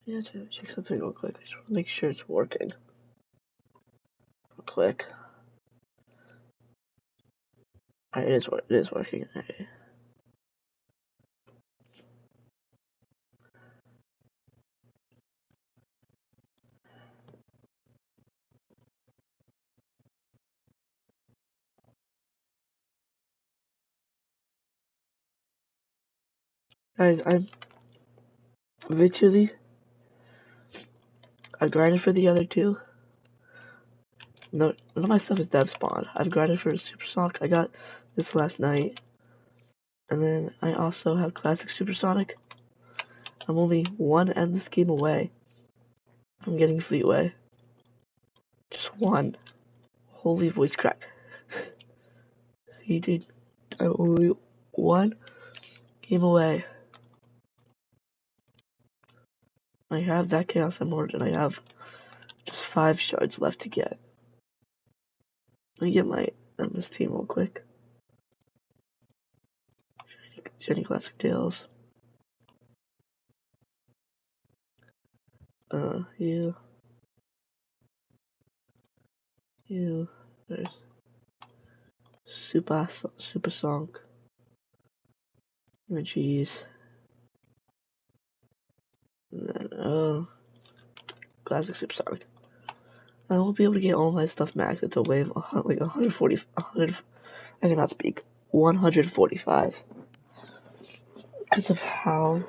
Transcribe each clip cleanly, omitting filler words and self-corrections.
Yeah, check something real quick. I just want to make sure it's working. Real quick. Alright, it is working. Guys, I'm literally I grinded for the other two. No, none of my stuff is dev spawn. I've grinded for Supersonic. I got this last night. And then I also have Classic Supersonic. I'm only one endless game away. I'm getting Fleetway. Just one. Holy voice crack. See, dude, I'm only one game away. I have that Chaos Emerald and I have just 5 shards left to get. Let me get my endless team real quick. Shiny Classic Tails. You. There's Super Song. Cheese. And then, Classic Supersonic. I won't be able to get all my stuff maxed until wave like 140, 100, I cannot speak, 145. Because of how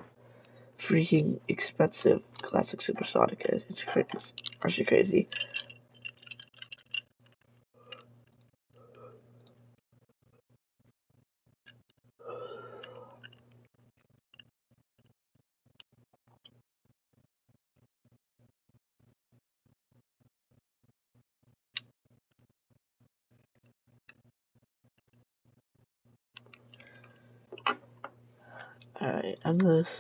freaking expensive Classic Supersonic is. It's actually crazy. Alright, I'm this.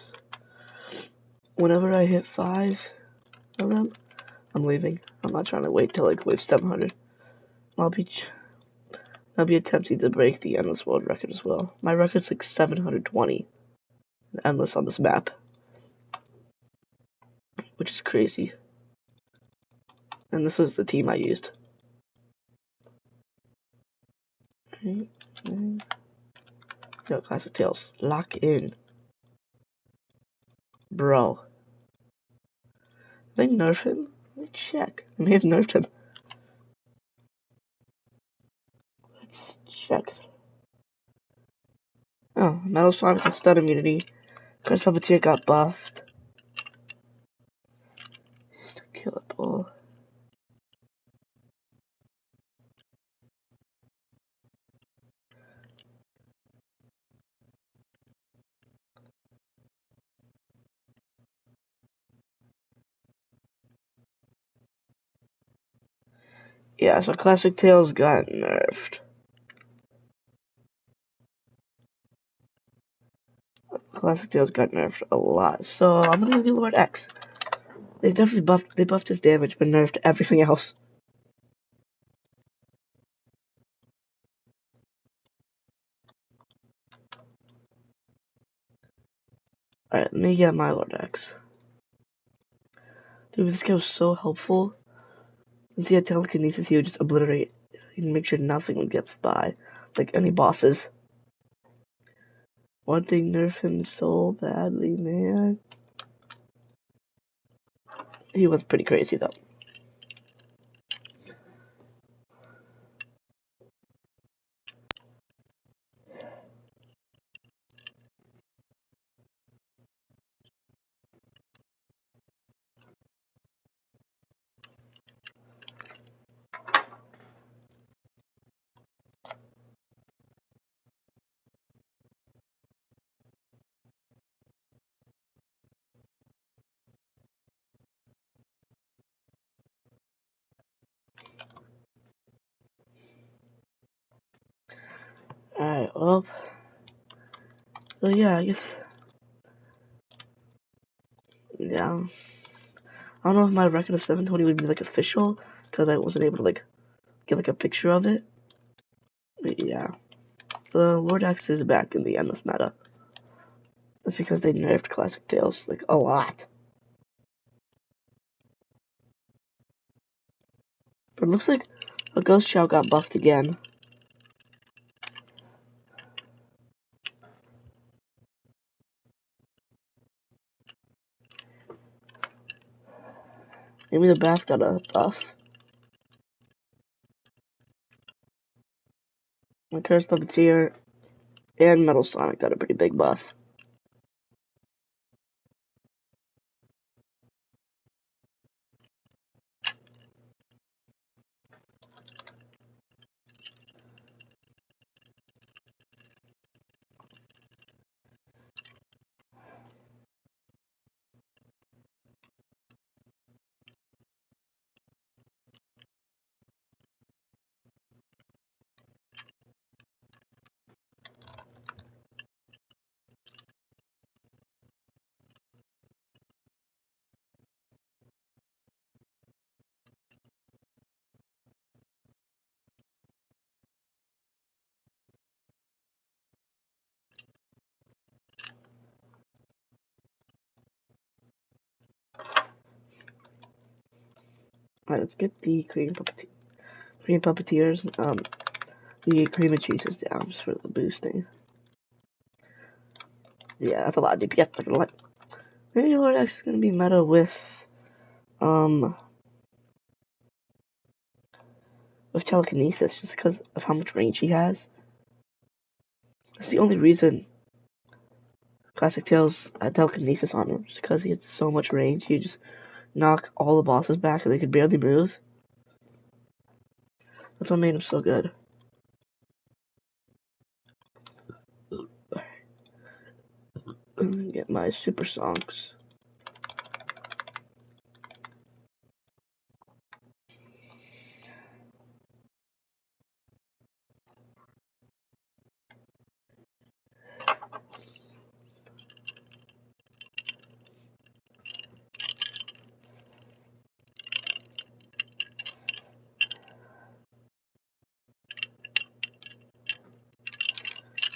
Whenever I hit 5 of them, I'm leaving. I'm not trying to wait till like wave 700. I'll be attempting to break the Endless World record as well. My record's like 720 Endless on this map, which is crazy. And this is the team I used. Yo, Classic Tails, lock in. Bro. Did they nerf him? Let me check. They may have nerfed him. Let's check. Oh, Metal Sonic has stun immunity. Chris Puppeteer got buffed. He's killable. Yeah, so Classic Tails got nerfed. Classic Tails got nerfed a lot. So I'm gonna get Lord X. They definitely buffed his damage, but nerfed everything else. Alright, let me get my Lord X. Dude, this guy was so helpful. Since he had telekinesis, he would just obliterate. He'd make sure nothing would get by. Like any bosses. One thing nerfed him so badly, man. He was pretty crazy though. Alright, well. So yeah, I guess. Yeah. I don't know if my record of 720 would be like official, because I wasn't able to like get like a picture of it. But yeah. So Lord X is back in the endless meta. That's because they nerfed Classic Tails like a lot. But it looks like a Ghost Chow got buffed again. Maybe the Bath got a buff. The Cursed Puppeteer and Metal Sonic got a pretty big buff. Alright, let's get the Cream Puppeteers, the Cream and Cheeses down just for the boosting. Yeah, that's a lot of DPS, but what? Maybe Lord X is gonna be meta with telekinesis just because of how much range he has. That's the only reason Classic Tails had telekinesis on him, just because he had so much range. He just knock all the bosses back and they could barely move. That's what made him so good. Get my super songs.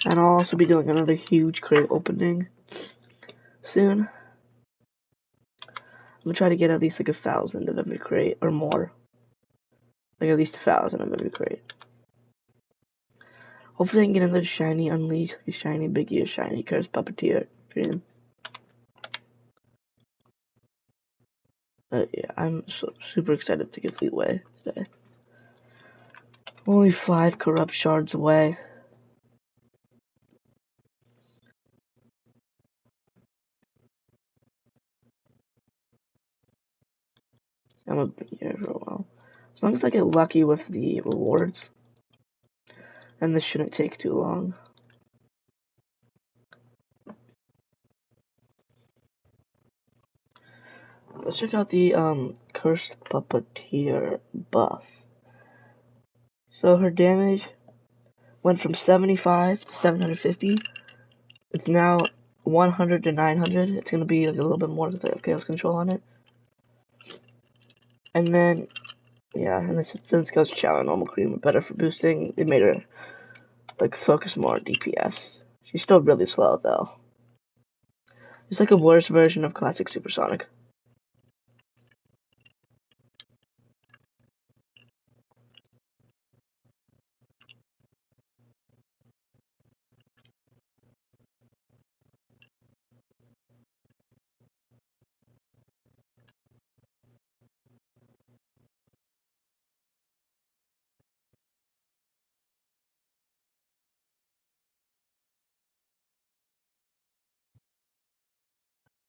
And I'll also be doing another huge crate opening soon. I'm gonna try to get at least like 1,000 of every crate or more. Like at least 1,000 of every crate. Hopefully I can get another shiny Unleash, like shiny Big Ear, shiny Cursed Puppeteer cream. Yeah, I'm super excited to get Fleetway today. Only 5 corrupt shards away. I'm gonna be here for a while. As long as I get lucky with the rewards, and this shouldn't take too long. Let's check out the Cursed Puppeteer buff. So her damage went from 75 to 750. It's now 100 to 900. It's gonna be like a little bit more because I have chaos control on it. And then, yeah, and this since Ghost Chow and Normal Cream are better for boosting, they made her like focus more on DPS. She's still really slow though. It's like a worse version of Classic Supersonic.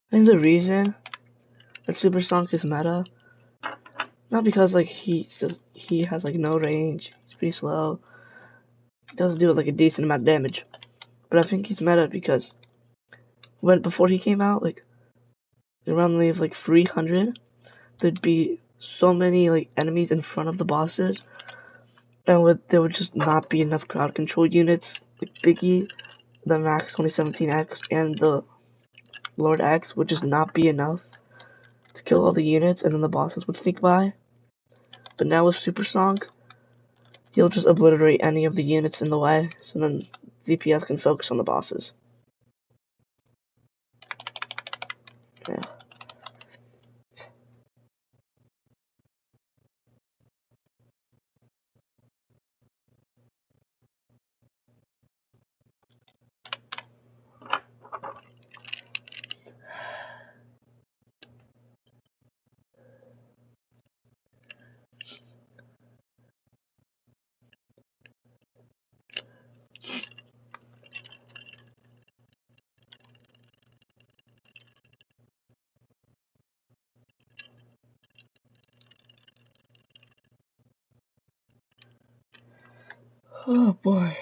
I think the reason that Supersonic is meta, not because like he has like no range, he's pretty slow, he doesn't do like a decent amount of damage, but I think he's meta because before he came out, like around the wave like 300, there'd be so many like enemies in front of the bosses, and there would just not be enough crowd control units. Like Biggie, the Max 2017X, and the Lord X would just not be enough to kill all the units, and then the bosses would sneak by. But now with Super Song, he'll just obliterate any of the units in the way, so then DPS can focus on the bosses. Yeah. Oh boy.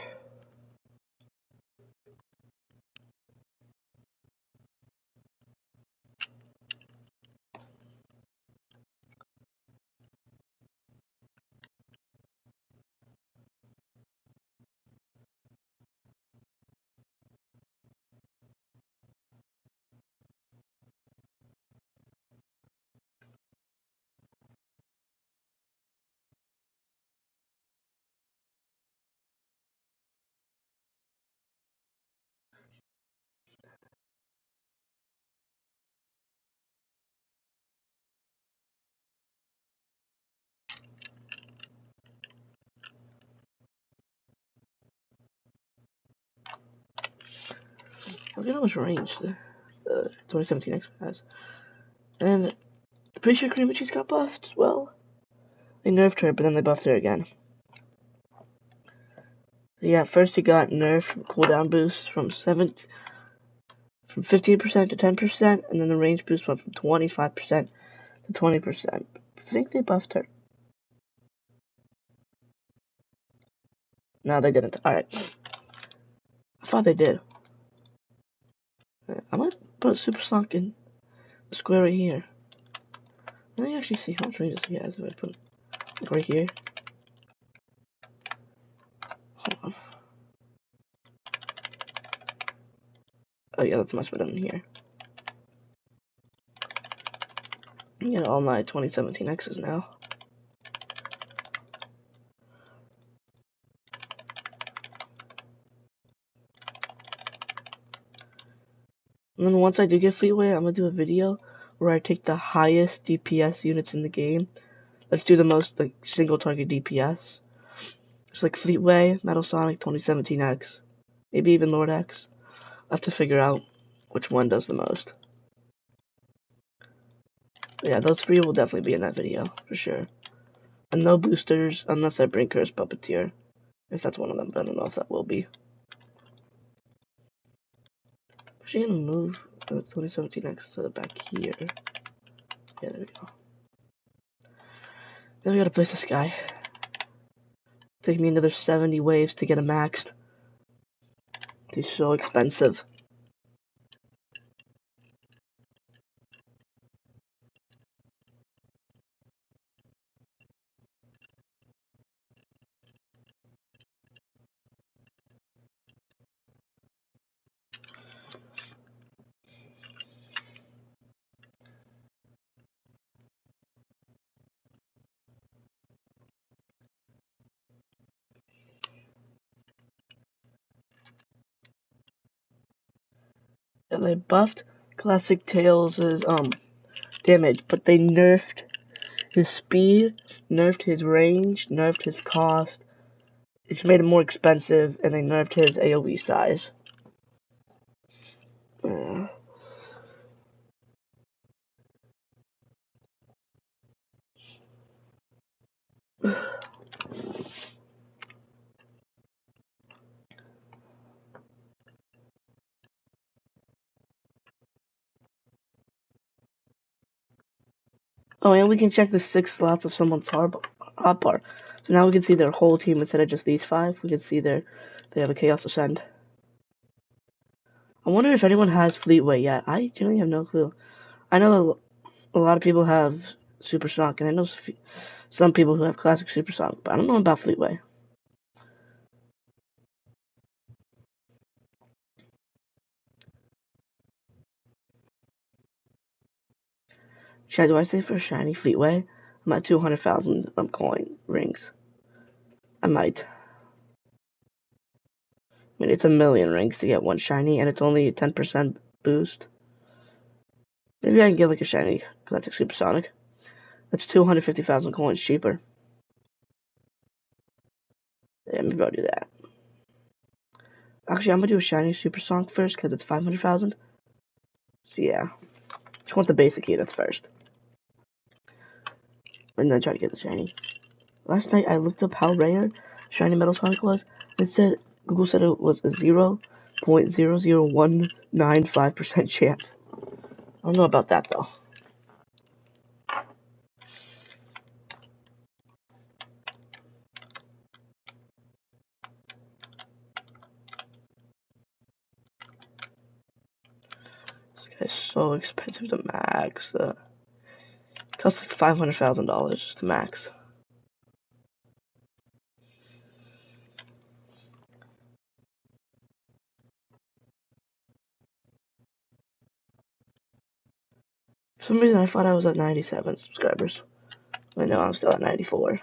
I forget how much range the 2017 X has. And I'm pretty sure Cream Cheese got buffed as well. They nerfed her, but then they buffed her again. Yeah, first he got nerfed cooldown boost from 15% to 10%, and then the range boost went from 25% to 20%. I think they buffed her. No, they didn't. Alright. I thought they did. I might put Super Sonic in the square right here. Let me actually see how much ranges he has if I put it like right here. Hold on. Oh yeah, that's much better than here. I get all my 2017 X's now. And then once I do get Fleetway, I'm gonna do a video where I take the highest DPS units in the game. Let's do the most like single target DPS. It's like Fleetway, Metal Sonic, 2017 X, maybe even Lord X. I have to figure out which one does the most. But yeah, those three will definitely be in that video for sure. And no boosters unless I bring Curse Puppeteer. If that's one of them, but I don't know if that will be. I'm actually gonna move the 2017 X to the back here. Yeah, there we go. Then we gotta place this guy. Take me another 70 waves to get him maxed. He's so expensive. And they buffed Classic Tails' damage, but they nerfed his speed, nerfed his range, nerfed his cost. It's made him more expensive, and they nerfed his AoE size. Oh, and we can check the 6 slots of someone's hotbar. So now we can see their whole team instead of just these 5. We can see they have a Chaos Ascend. I wonder if anyone has Fleetway yet. I generally have no clue. I know a lot of people have Super Sonic, and I know some people who have Classic Super Sonic, but I don't know about Fleetway. Do I say for a shiny Fleetway? I'm at 200,000 coin rings. I might. I mean, it's a million rings to get one shiny, and it's only a 10% boost. Maybe I can get like a shiny Classic Super Sonic. That's 250,000 coins cheaper. Yeah, maybe I'll do that. Actually, I'm gonna do a shiny Super Sonic first because it's 500,000. So yeah, just want the basic units first, and then try to get the shiny. Last night I looked up how rare shiny Metal Sonic was. It said Google said it was a 0.00195% chance. I don't know about that though. It's so expensive to max. It costs like $500,000 to max. For some reason, I thought I was at 97 subscribers. I know I'm still at 94.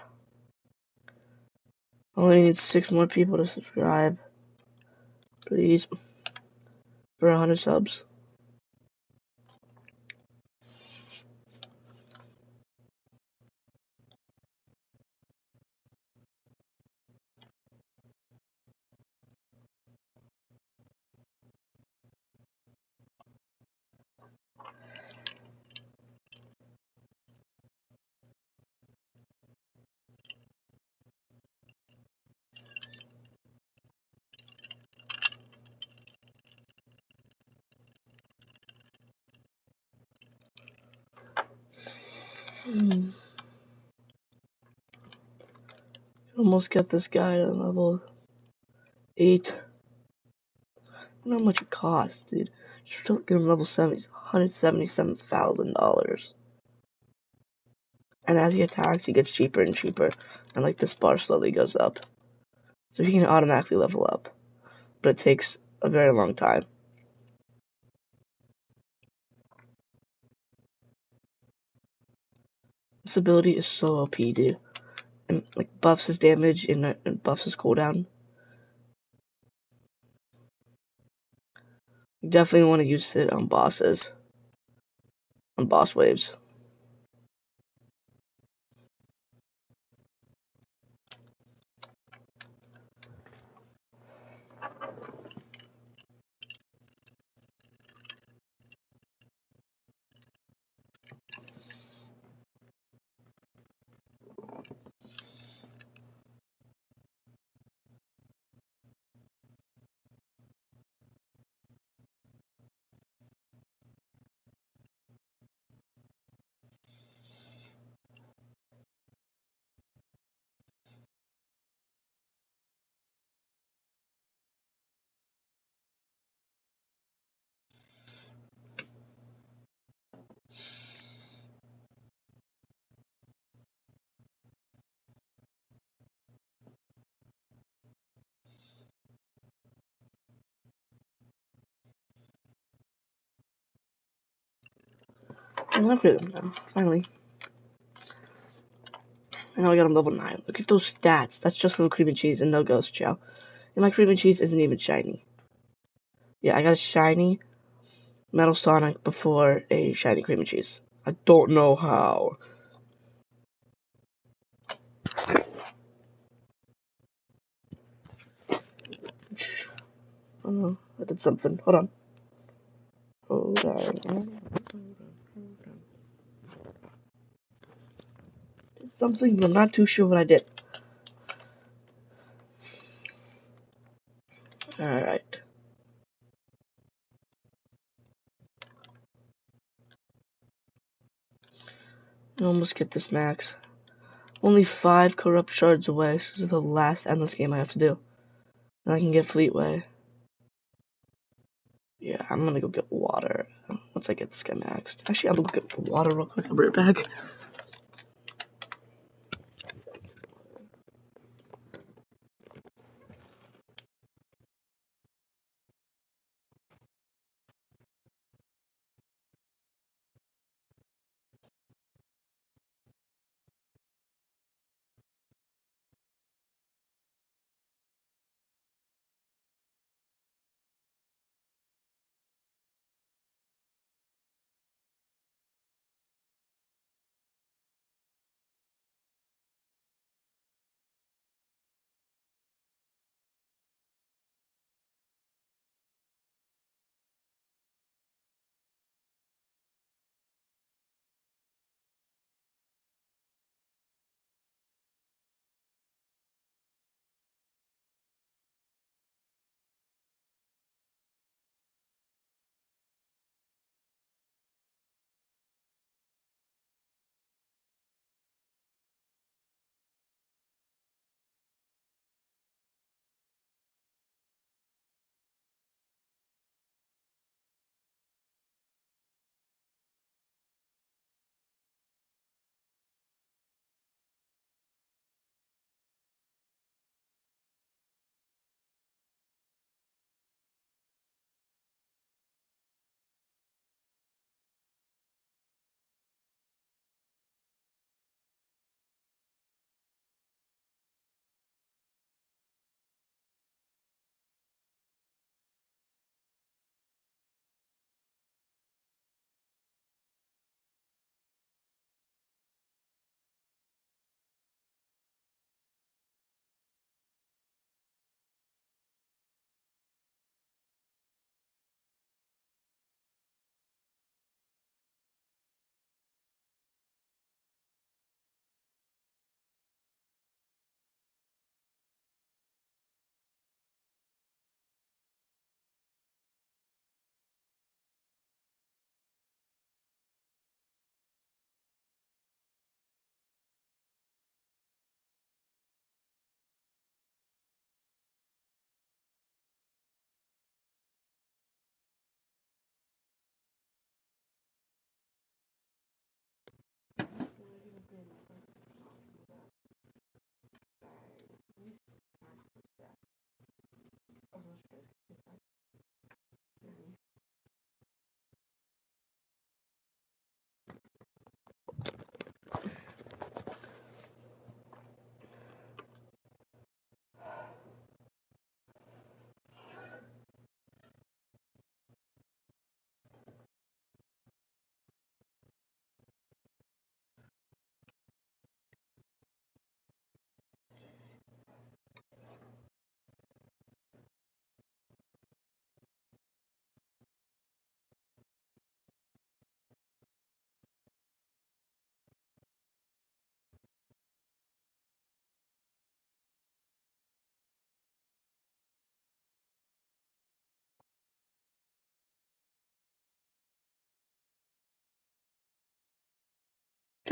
Only need 6 more people to subscribe. Please. For 100 subs. Almost got this guy to level 8. I don't know how much it costs, dude. Just to get him level 70, $177,000. And as he attacks, he gets cheaper and cheaper. And like this bar slowly goes up. So he can automatically level up. But it takes a very long time. This ability is so OP, dude. And like buffs his damage and buffs his cooldown. You definitely want to use it on bosses. On boss waves. I upgraded him now, finally. And now I got him level 9. Look at those stats. That's just for the cream and cheese and no ghost chow. And my cream and cheese isn't even shiny. Yeah, I got a shiny Metal Sonic before a shiny cream and cheese. I don't know how. Oh, I did something. Hold on. Hold on. Did something, but I'm not too sure what I did. Alright. I almost get this max. Only 5 corrupt shards away. This is the last endless game I have to do. And I can get Fleetway. Yeah, I'm gonna go get water once I get this guy maxed. Actually, I'm gonna go get water real quick. I'll be right back.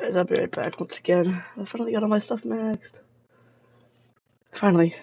guys, I'll be right back once again. I finally got all my stuff maxed. Finally.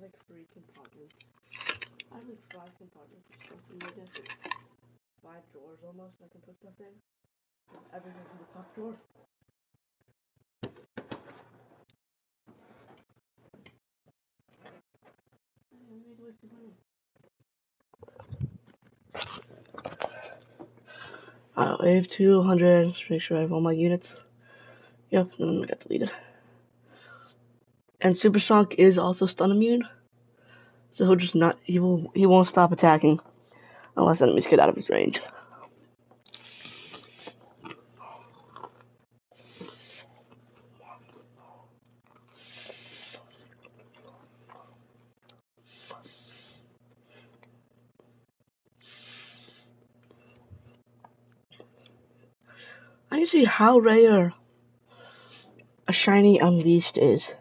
Like 3 compartments. I have like 5 compartments or something like this. Like 5 drawers almost I can put stuff in. Everything's in the top drawer. Wave 200. Just make sure I have all my units. Yep, and then we got deleted. And Super Sonic is also stun immune. So he'll just not he won't stop attacking unless enemies get out of his range. I can see how rare a shiny Unleashed is.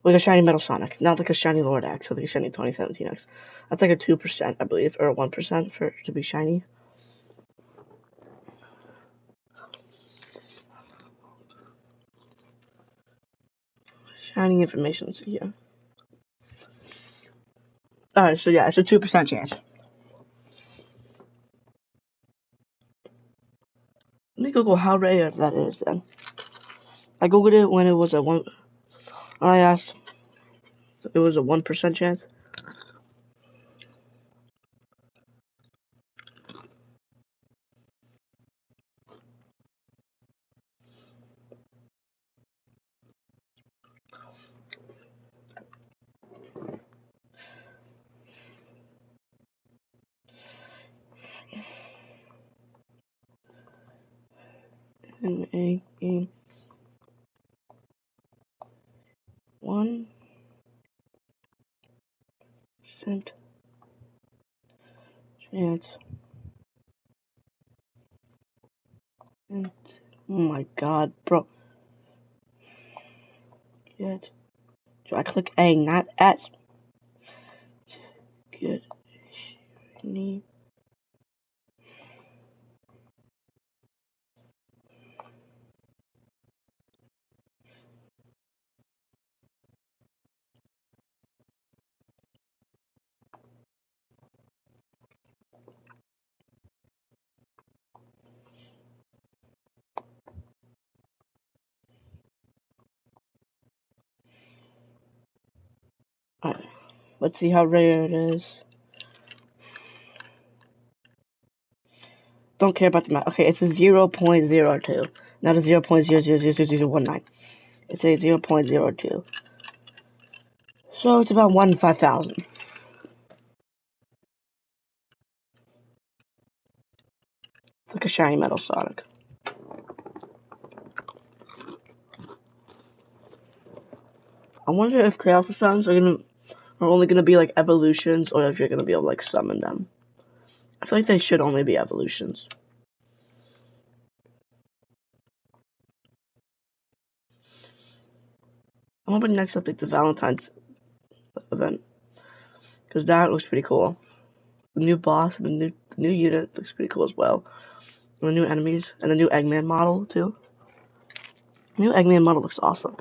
Like a shiny Metal Sonic, not like a shiny Lord X or like a shiny 2017X. That's like a 2%, I believe, or a 1% for to be shiny. Shiny information, so yeah. Alright, so yeah, it's a 2% chance. Let me Google how rare that is then. I googled it when it was a 1. I asked, so it was a 1% chance. In a game, 1% chance. And, oh my god, bro. Get. Do I click A, not S? Get shiny. Alright, let's see how rare it is. Don't care about the math. Okay, it's a 0.02, not a 0.000019. It's a 0.02. So it's about 1 in 5,000. It's like a shiny Metal Sonic. I wonder if Chaos Suns are only gonna be like evolutions, or if you're gonna be able to like summon them. I feel like they should only be evolutions. I'm hoping next update the Valentine's event, because that looks pretty cool. The new boss, the new unit looks pretty cool as well. And the new enemies, and the new Eggman model too. The new Eggman model looks awesome.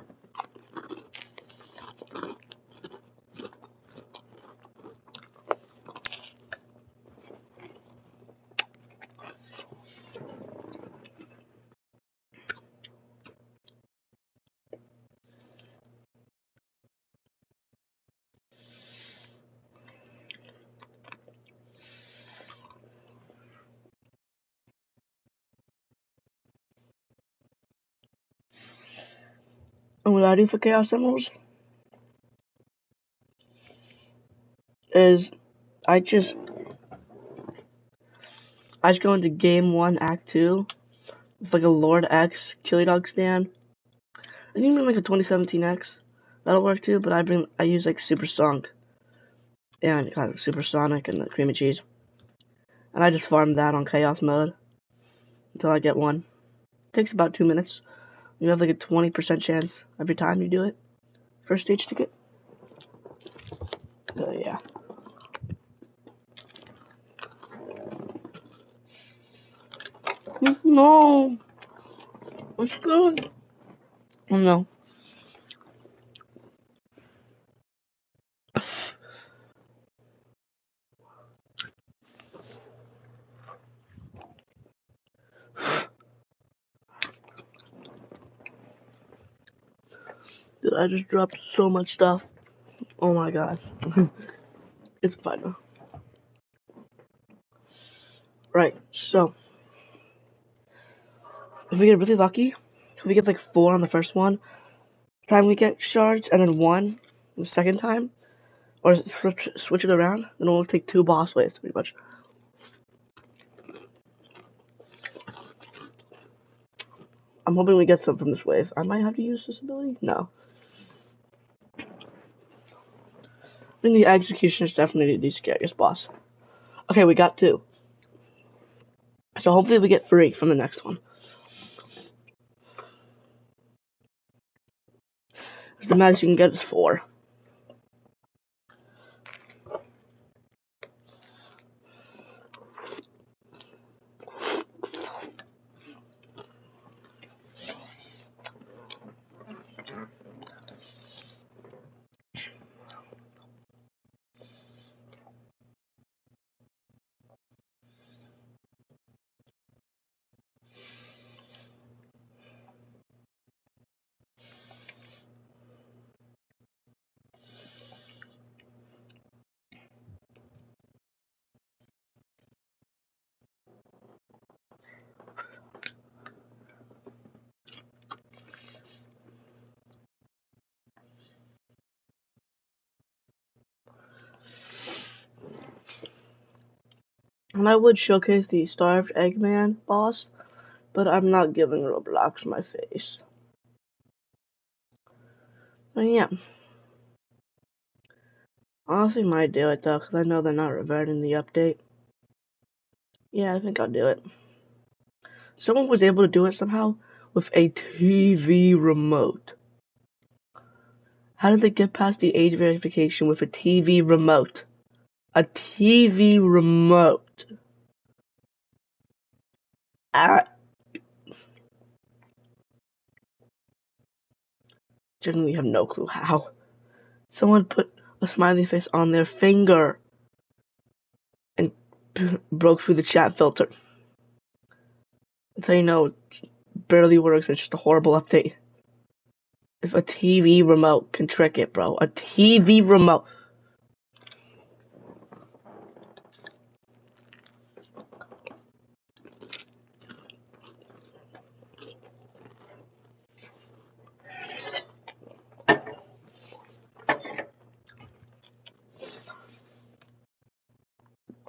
And what I do for Chaos Emeralds is I just go into Game 1, Act 2 with like a Lord X Chili Dog stand. I can even like a 2017X. That'll work too, but I use like Super Stunk. and classic supersonic and the cream and cheese. And I just farm that on chaos mode until I get one. It takes about 2 minutes. You have like a 20% chance every time you do it. First stage ticket. Yeah. No! It's good. Oh no. Dude, I just dropped so much stuff. Oh my god. It's fine now. Right, so if we get really lucky, if we get like 4 on the first one, time we get shards, and then 1 the second time, or switch it around, then we'll take 2 boss waves pretty much. I'm hoping we get some from this wave. I might have to use this ability? No. I think the execution is definitely the scariest boss. Okay, we got 2. So hopefully we get 3 from the next one. The max you can get is 4. And I would showcase the Starved Eggman boss, but I'm not giving Roblox my face. But yeah. Honestly, might do it though, because I know they're not reverting the update. Yeah, I think I'll do it. Someone was able to do it somehow with a TV remote. How did they get past the age verification with a TV remote? A TV remote. I genuinely have no clue how. Someone put a smiley face on their finger and broke through the chat filter. That's how you know it barely works. It's just a horrible update. If a TV remote can trick it, bro. A TV remote.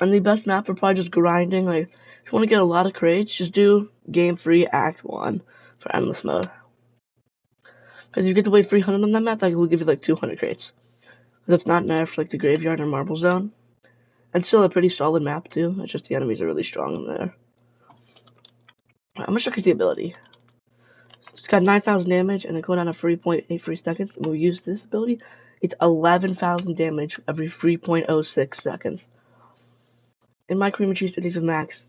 And the best map for probably just grinding, like, if you want to get a lot of crates, just do Game 3 Act 1 for Endless Mode. Because if you get to wait 300 on that map, that will give you like 200 crates. Because it's not nerfed like the Graveyard or Marble Zone. And still a pretty solid map too, it's just the enemies are really strong in there. I'm gonna showcase the ability. It's got 9,000 damage and then going down to 3.83 seconds. We'll use this ability. It's 11,000 damage every 3.06 seconds. In my cream and cheese isn't even max.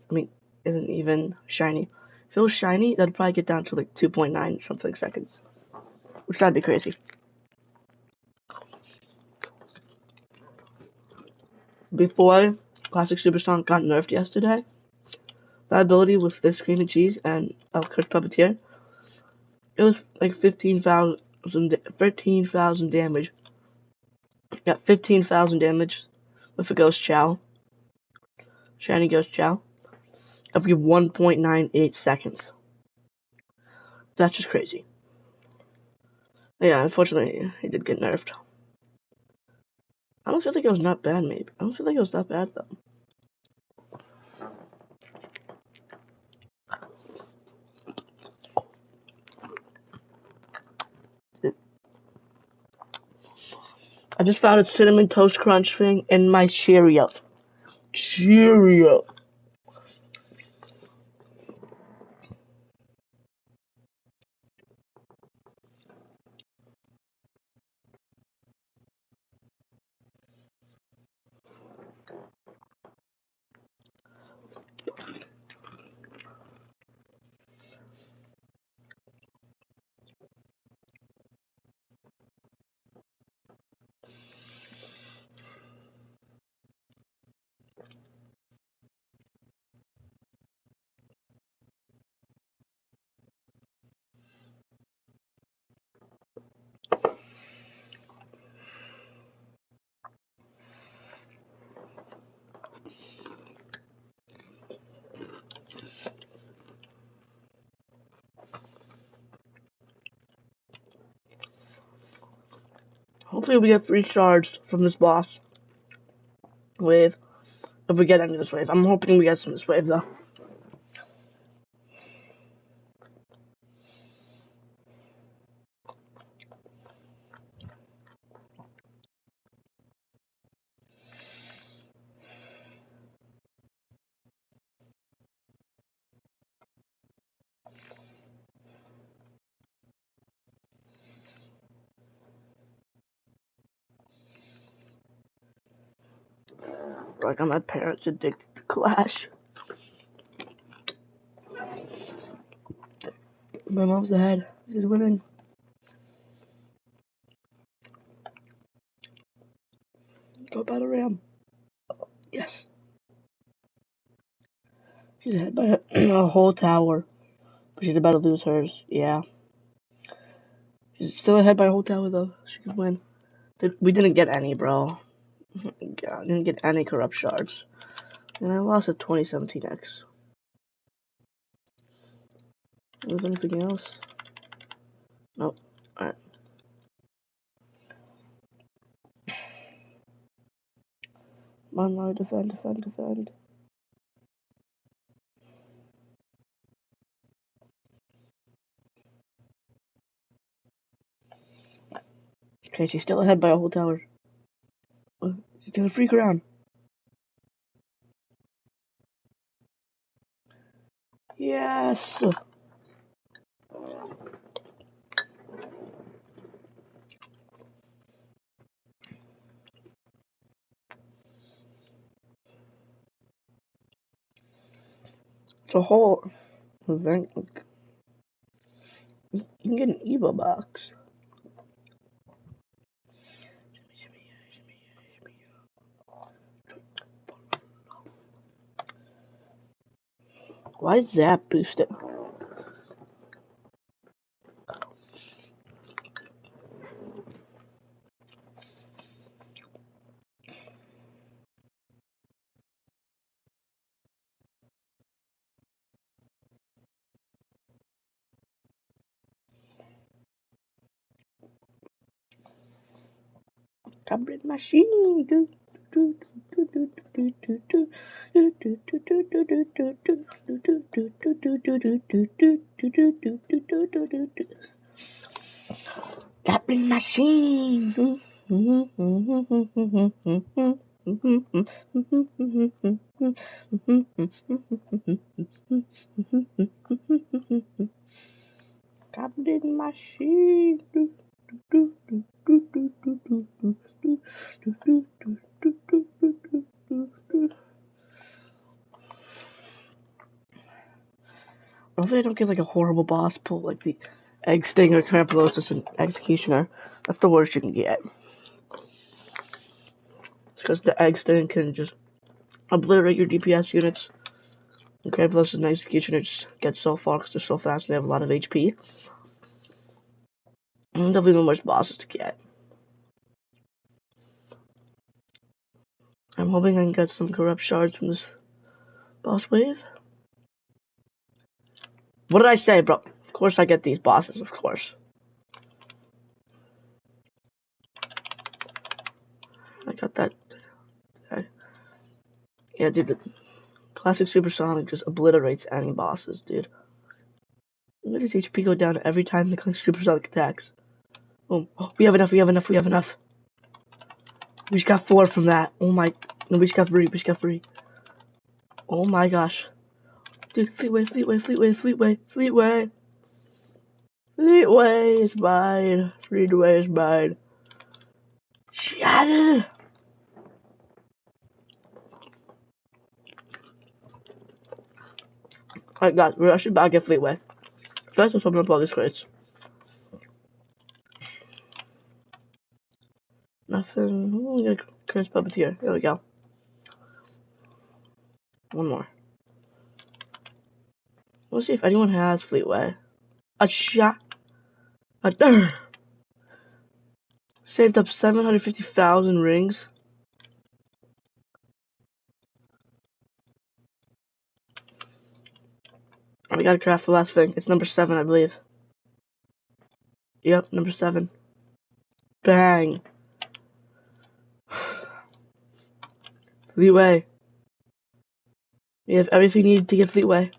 Isn't even shiny. If it was shiny, that'd probably get down to like 2.9 something seconds. Which that'd be crazy. Before Classic Superstar got nerfed yesterday, that ability with this cream and cheese and Cursed Puppeteer, it was like 15,000 damage. Yeah, 15,000 damage with a Ghost Chow. Shiny Ghost Chow. Every 1.98 seconds. That's just crazy. Yeah, unfortunately, it did get nerfed. I don't feel like it was not bad, maybe. I don't feel like it was that bad, though. I just found a cinnamon toast crunch thing in my Cheerio. Cheerio. Hopefully we get 3 shards from this boss wave. If we get any of this wave. I'm hoping we get some of this wave though. I got my parents addicted to Clash. My mom's ahead. She's winning. Go Battle Ram. Yes. She's ahead by a whole tower. But she's about to lose hers. Yeah. She's still ahead by a whole tower though. She could win. We didn't get any, bro. God, didn't get any corrupt shards. And I lost a 2017X. Was anything else? Nope. Alright. Come on, defend. Okay, she's still ahead by a whole tower. She's gonna freak around. Yes! It's a whole event. You can get an Evo box. Why is that boosted? Tablet machine. Tablet machine. Tablet machine. Hopefully I don't get like a horrible boss pull like the Egg Stinger, Crampulosis, and Executioner. That's the worst you can get. Because the Egg Stinger can just obliterate your DPS units. And Crampulosis and Executioner just get so far because they're so fast and they have a lot of HP. And definitely the worst bosses to get. I'm hoping I can get some corrupt shards from this boss wave. What did I say, bro? Of course I get these bosses, of course. I got that. Yeah, dude, the classic Supersonic just obliterates any bosses, dude. Look at his HP go down every time the Supersonic attacks. Boom. Oh, we have enough. We just got 4 from that. Oh my. No, we just got 3. We just got 3. Oh my gosh. Dude, Fleetway, Fleetway, Fleetway, Fleetway, Fleetway. Fleetway is mine. Fleetway is mine. Shattered. Alright, guys, we're actually about to get Fleetway. First, let's open up all these crates. Nothing. Oh, we got a Chris Puppeteer. There we go. One more. Let's see if anyone has Fleetway. A shot. Saved up 750,000 rings. We gotta craft the last thing. It's number 7, I believe. Yep, number 7. Bang. Fleetway. We have everything needed to get Fleetway.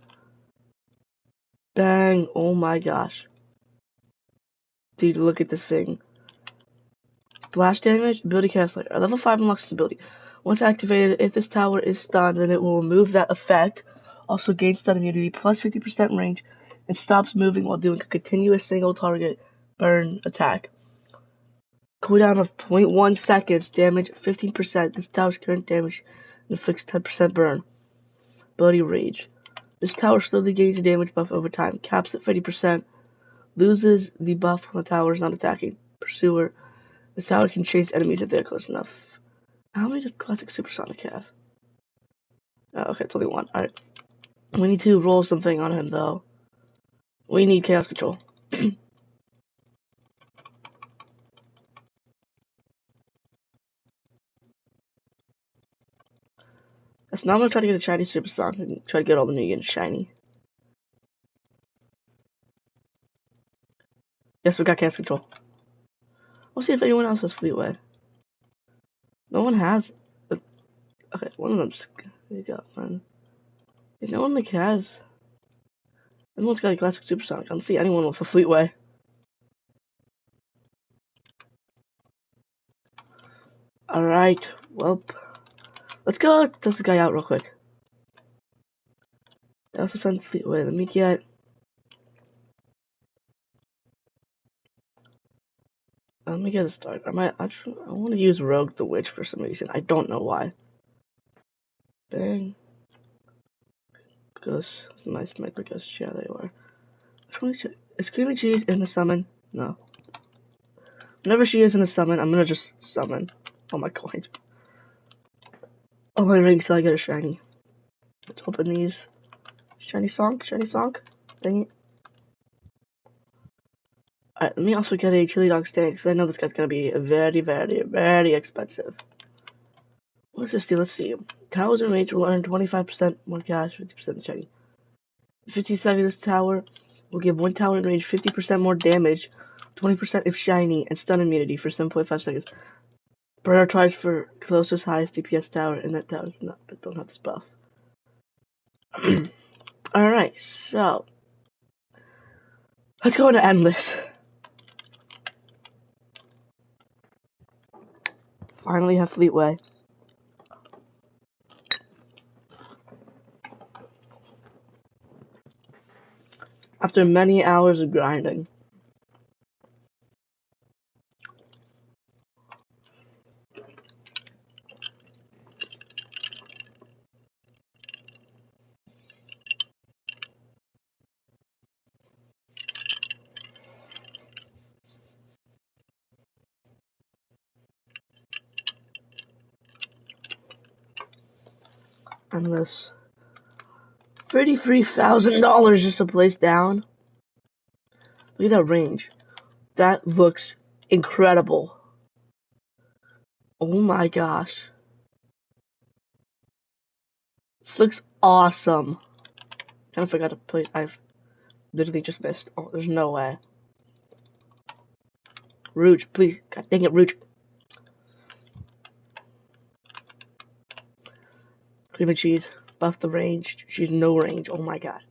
Bang. Oh my gosh. Dude, look at this thing. Blast damage, ability cast later. Level 5 unlocks this ability. Once activated, if this tower is stunned, then it will remove that effect. Also gains stun immunity, plus 50% range, and stops moving while doing a continuous single target burn attack. Cooldown of 0.1 seconds, damage 15%. This tower's current damage inflicts 10% burn. Ability Rage. This tower slowly gains a damage buff over time, caps at 30%, loses the buff when the tower is not attacking. Pursuer. This tower can chase enemies if they are close enough. How many does Classic Supersonic have? Oh, okay, it's only 1. Alright. We need to roll something on him, though. We need Chaos Control. So now I'm gonna try to get a shiny Supersonic and try to get all the new units shiny. Yes, we got Chaos Control. We'll see if anyone else has Fleetway. No one has. Okay, one of them's. You got one. No one like has. Everyone's got a Classic Supersonic. I don't see anyone with a Fleetway. Alright, well. Let's go test this guy out real quick. I also sent Fleetway. Let me get. Let me get a start. I want to use Rogue the Witch for some reason. I don't know why. Bang. Ghost. It's a nice sniper ghost. Yeah, they are. Is Creamy Cheese in the summon? No. Whenever she is in the summon, I'm gonna just summon all my coins. All my rings till I get a shiny. Let's open these. Shiny song. Dang it. Alright, let me also get a chili dog stand because I know this guy's gonna be very, very, very expensive. What's this do? Let's see. Towers in range will earn 25% more cash, 50% shiny. 15 seconds, this tower will give one tower in range 50% more damage, 20% if shiny, and stun immunity for 7.5 seconds. Prioritize for closest, highest DPS tower, and that tower's not that don't have this buff. Alright, so let's go into Endless. Finally have Fleetway. After many hours of grinding. Endless. $33,000 just to place down. Look at that range. That looks incredible. Oh my gosh. This looks awesome. Kinda forgot to place. I've literally just missed. Oh, there's no way. Rouge, please. God dang it, Rouge. Cream and cheese. Buff the range. She's no range. Oh my god.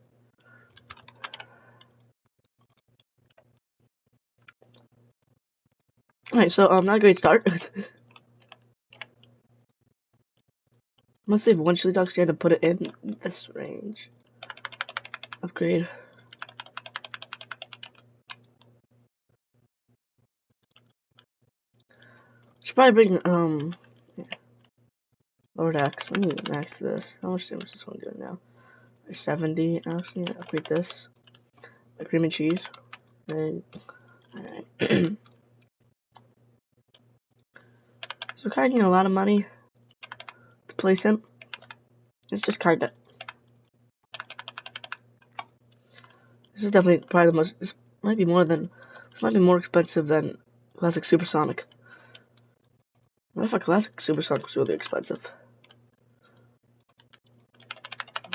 Alright, so not a great start. I'm gonna save one chili dog stand and put it in this range. Upgrade. Should probably bring Lord X. Let me max this. How much damage is this one doing now? 70. Actually, upgrade this. Cream and cheese. And alright. So we're kinda getting a lot of money to place him. It's just kinda. This is definitely probably the most. This might be more expensive than Classic Supersonic. What if a Classic Supersonic was really expensive?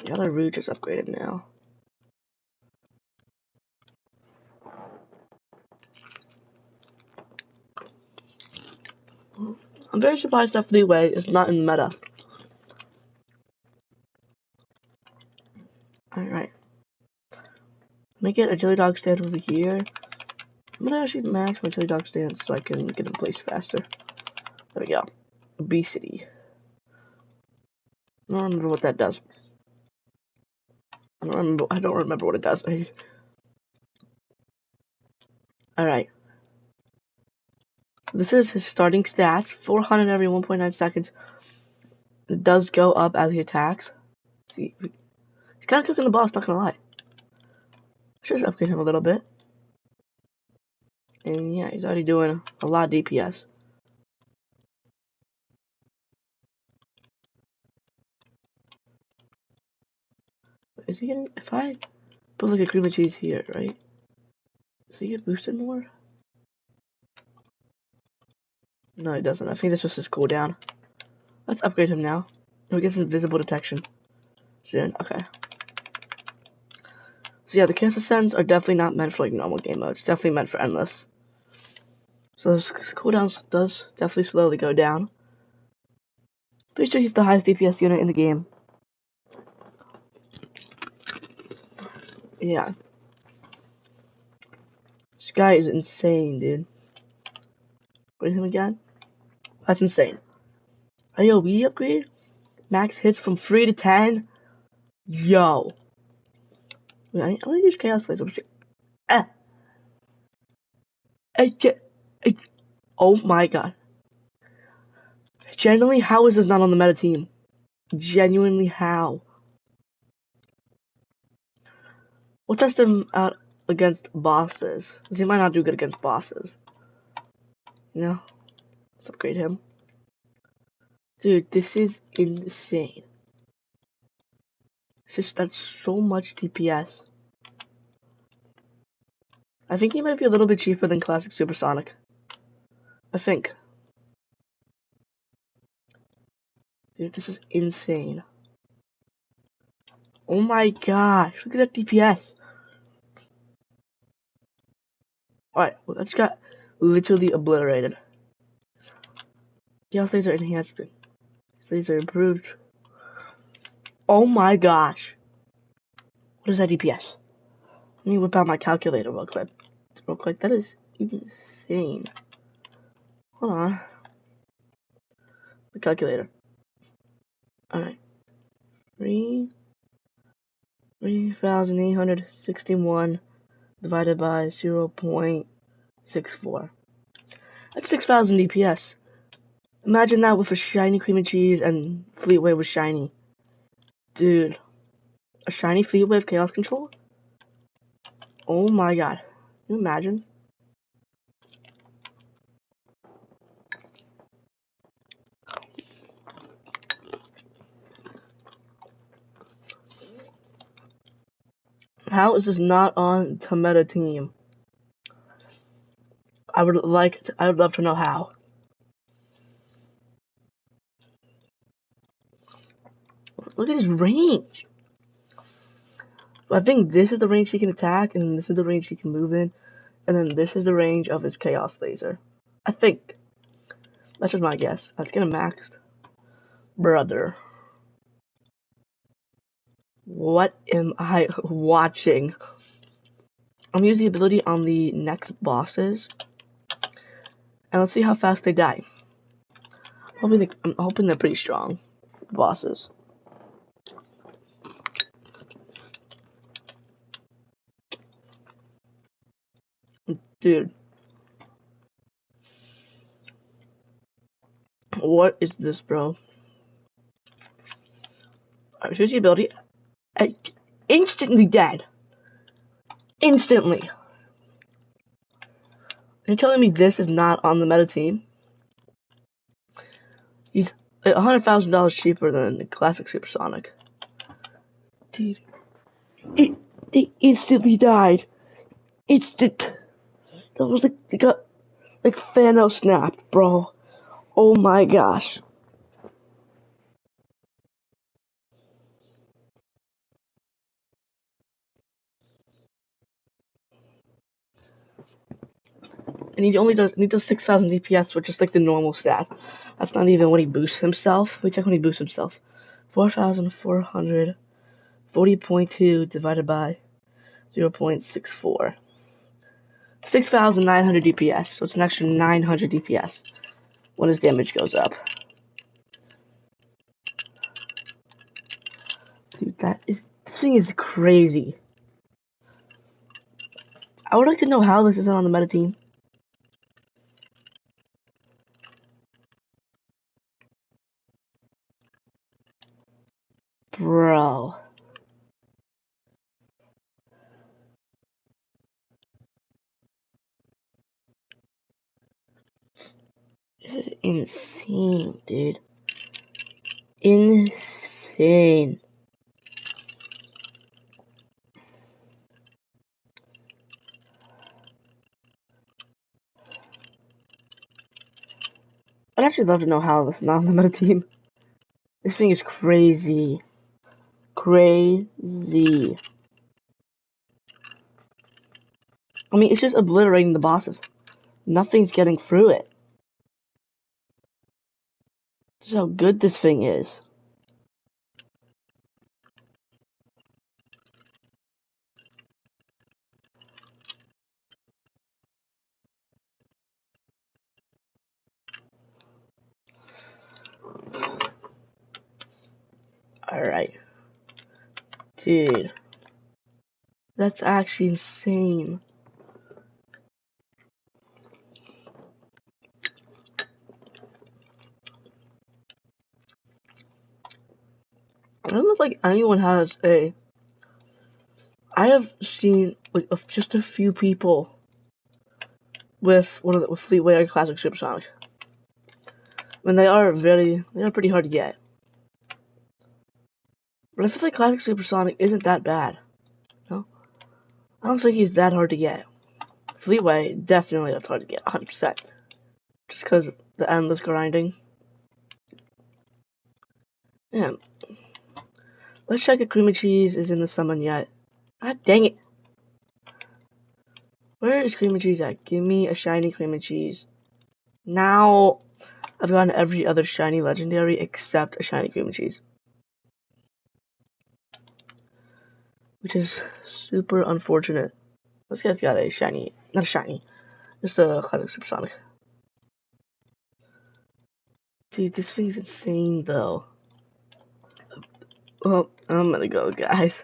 The other Rouge is upgraded now. I'm very surprised that Fleetway is not in meta. Alright. Let me get a chili dog stand over here. I'm gonna actually max my chili dog stand so I can get in place faster. There we go. Obesity. I don't remember what that does. I don't remember what it does. Alright. So this is his starting stats. 400 every 1.9 seconds. It does go up as he attacks. See, he's kind of cooking the boss, not gonna lie. Should just upgrade him a little bit. And yeah, he's already doing a lot of DPS. Is he getting, if I put like a cream and cheese here, right? Does he get boosted more? No, he doesn't. I think this was his cooldown. Let's upgrade him now. Oh, he gets invisible detection soon. Okay. So yeah, the Chaos Ascends are definitely not meant for like normal game mode. It's definitely meant for endless. So his cooldown does definitely slowly go down. Pretty sure he's the highest DPS unit in the game. Yeah. This guy is insane, dude. What is him again? That's insane. AoE upgrade? Max hits from 3 to 10? Yo. I'm gonna use Chaos Laser. Oh my god. Genuinely, how is this not on the meta team? Genuinely, how? We'll test him out against bosses. Because he might not do good against bosses. You know? Let's upgrade him. Dude, this is insane. That's so much DPS. I think he might be a little bit cheaper than Classic Supersonic. I think. Dude, this is insane. Oh my gosh, look at that DPS. Alright, well, that's got literally obliterated. Chaos Laser enhancement. Laser improved. Oh my gosh. What is that DPS? Let me whip out my calculator real quick. That is insane. Hold on. The calculator. Alright. 3,861 divided by 0.64. That's 6,000 DPS. Imagine that with a shiny cream and cheese and Fleetway was shiny. Dude. A shiny Fleetway with chaos control? Oh my god. Can you imagine? How is this not on the meta team? I would love to know how. Look at his range. I think this is the range he can attack, and this is the range he can move in, and then this is the range of his Chaos Laser. I think. That's just my guess. Let's get him maxed. Brother. What am I watching? I'm using the ability on the next bosses. And let's see how fast they die. I'm hoping they're pretty strong. bosses. Dude. What is this, bro? Alright, here's the ability. Instantly dead. Instantly. You're telling me this is not on the meta team? He's $100,000 cheaper than the classic Supersonic. Dude. It instantly died. Instant. That was like, it got, like Thanos snap, bro. Oh my gosh. And he does 6,000 DPS with just like the normal stat. That's not even when he boosts himself. We check when he boosts himself. 4,400. 40.2 divided by 0.64. 6,900 DPS. So it's an extra 900 DPS when his damage goes up. Dude, this thing is crazy. I would like to know how this isn't on the meta team. Bro. This is insane, dude. Insane. I'd actually love to know how this is not on the meta team. This thing is crazy. Crazy. I mean, it's just obliterating the bosses. Nothing's getting through it. This is how good this thing is. Alright. Dude. That's actually insane. I don't know if like anyone has a. I have seen like just a few people with with Fleetway or Classic Supersonic. I mean, they are pretty hard to get. But I feel like Classic Supersonic isn't that bad. No, I don't think he's that hard to get. Fleetway definitely that's hard to get, 100%. Just because the endless grinding. Yeah. Let's check if cream and cheese is in the summon yet. God dang it. Where is cream and cheese at? Give me a shiny cream and cheese. Now, I've gotten every other shiny legendary except a shiny cream and cheese. Which is super unfortunate. This guy's got a shiny, not a shiny, just a classic supersonic. Dude, this thing's insane though. Well, I'm gonna go, guys.